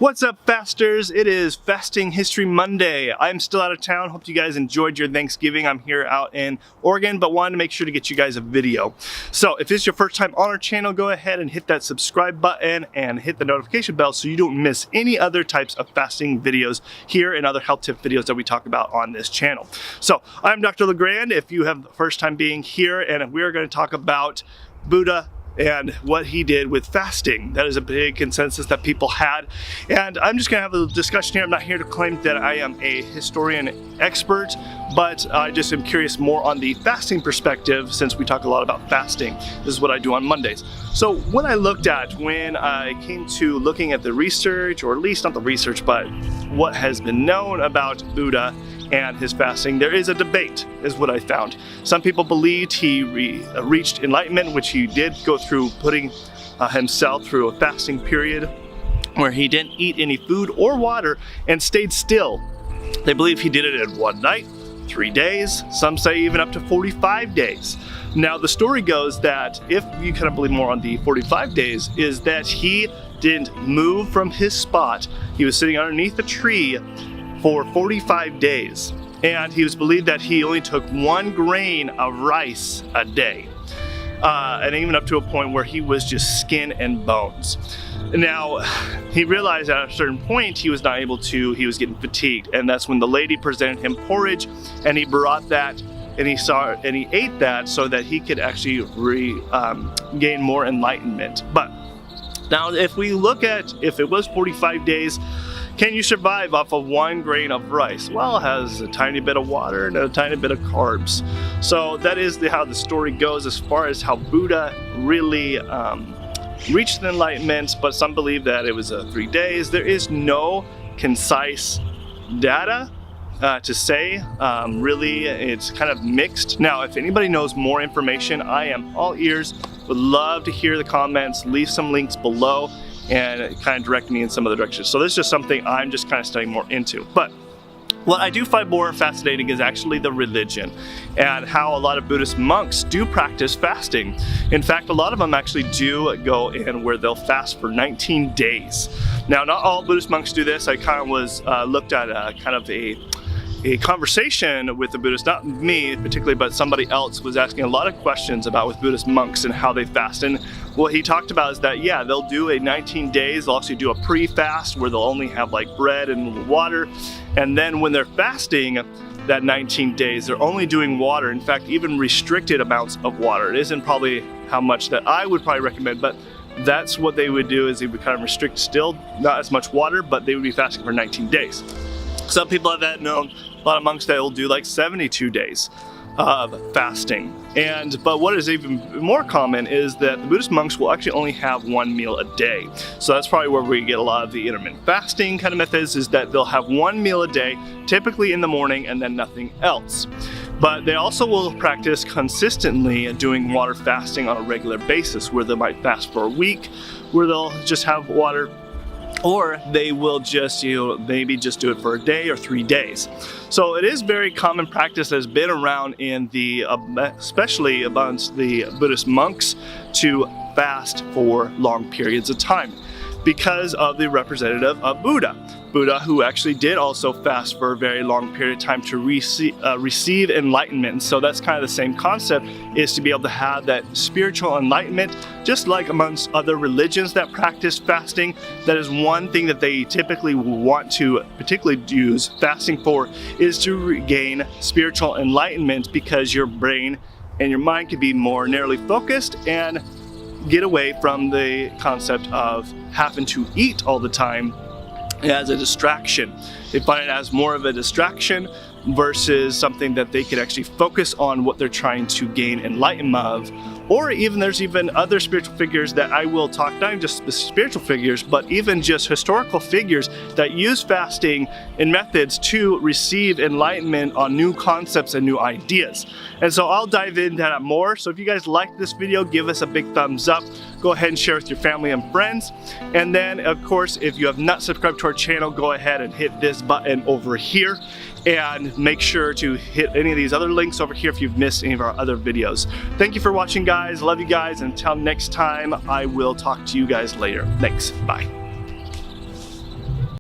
What's up, fasters? It is Fasting History Monday. I'm still out of town. Hope you guys enjoyed your Thanksgiving. I'm here out in Oregon, but wanted to make sure to get you guys a video. So if it's your first time on our channel, go ahead and hit that subscribe button and hit the notification bell so you don't miss any other types of fasting videos here and other health tip videos that we talk about on this channel. So I'm Dr. LeGrand, if you have the first time being here, and we are going to talk about Buddha and what he did with fasting. That is a big consensus that people had, and I'm just gonna have a discussion here. I'm not here to claim that I am a historian expert, but I just am curious more on the fasting perspective, since we talk a lot about fasting. This is what I do on Mondays. So what I looked at when I came to looking at the research, or at least not the research, but what has been known about Buddha and his fasting, there is a debate, is what I found. Some people believed he reached enlightenment, which he did go through putting himself through a fasting period where he didn't eat any food or water and stayed still. They believe he did it in one night, 3 days, some say even up to 45 days. Now the story goes that, if you kind of believe more on the 45 days, is that he didn't move from his spot. He was sitting underneath a tree for 45 days, and he was believed that he only took 1 grain of rice a day, and even up to a point where he was just skin and bones. Now he realized at a certain point he was not able to, he was getting fatigued, and that's when the lady presented him porridge, and he brought that and he ate that so that he could actually gain more enlightenment. But now if we look at, if it was 45 days, can you survive off of 1 grain of rice? Well, it has a tiny bit of water and a tiny bit of carbs. So that is how the story goes as far as how Buddha really reached the enlightenment, but some believe that it was 3 days. There is no concise data to say. Really, it's kind of mixed. Now, if anybody knows more information, I am all ears. Would love to hear the comments. Leave some links below and kind of direct me in some other directions. So this is just something I'm just kind of studying more into. But what I do find more fascinating is actually the religion and how a lot of Buddhist monks do practice fasting. In fact, a lot of them actually do go in where they'll fast for 19 days. Now, not all Buddhist monks do this. I kind of was looked at kind of a conversation with the Buddhist, not me particularly, but somebody else was asking a lot of questions about with Buddhist monks and how they fast. And what he talked about is that, yeah, they'll do a 19 days, they'll actually do a pre-fast where they'll only have like bread and water. And then when they're fasting that 19 days, they're only doing water. In fact, even restricted amounts of water. It isn't probably how much that I would probably recommend, but that's what they would do, is they would kind of restrict still, not as much water, but they would be fasting for 19 days. Some people have that known, a lot of monks that will do like 72 days of fasting. But what is even more common is that the Buddhist monks will actually only have 1 meal a day. So that's probably where we get a lot of the intermittent fasting kind of methods, is that they'll have 1 meal a day, typically in the morning, and then nothing else. But they also will practice consistently doing water fasting on a regular basis, where they might fast for a week, where they'll just have water, or they will just, maybe just do it for a day or 3 days. So it is very common practice that has been around in the, especially amongst the Buddhist monks, to fast for long periods of time, because of the representative of Buddha. Buddha, who actually did also fast for a very long period of time to receive enlightenment. And so that's kind of the same concept, is to be able to have that spiritual enlightenment, just like amongst other religions that practice fasting. That is one thing that they typically want to particularly use fasting for, is to regain spiritual enlightenment, because your brain and your mind can be more narrowly focused and get away from the concept of having to eat all the time as a distraction. They find it as more of a distraction versus something that they could actually focus on what they're trying to gain enlightenment of. Or even there's even other spiritual figures that I will talk, not even just spiritual figures, but even just historical figures that use fasting and methods to receive enlightenment on new concepts and new ideas. And so I'll dive into that more. So if you guys like this video, give us a big thumbs up. Go ahead and share with your family and friends. And then, of course, if you have not subscribed to our channel, go ahead and hit this button over here. And make sure to hit any of these other links over here if you've missed any of our other videos. Thank you for watching, guys. Love you guys. Until next time, I will talk to you guys later. Thanks. Bye.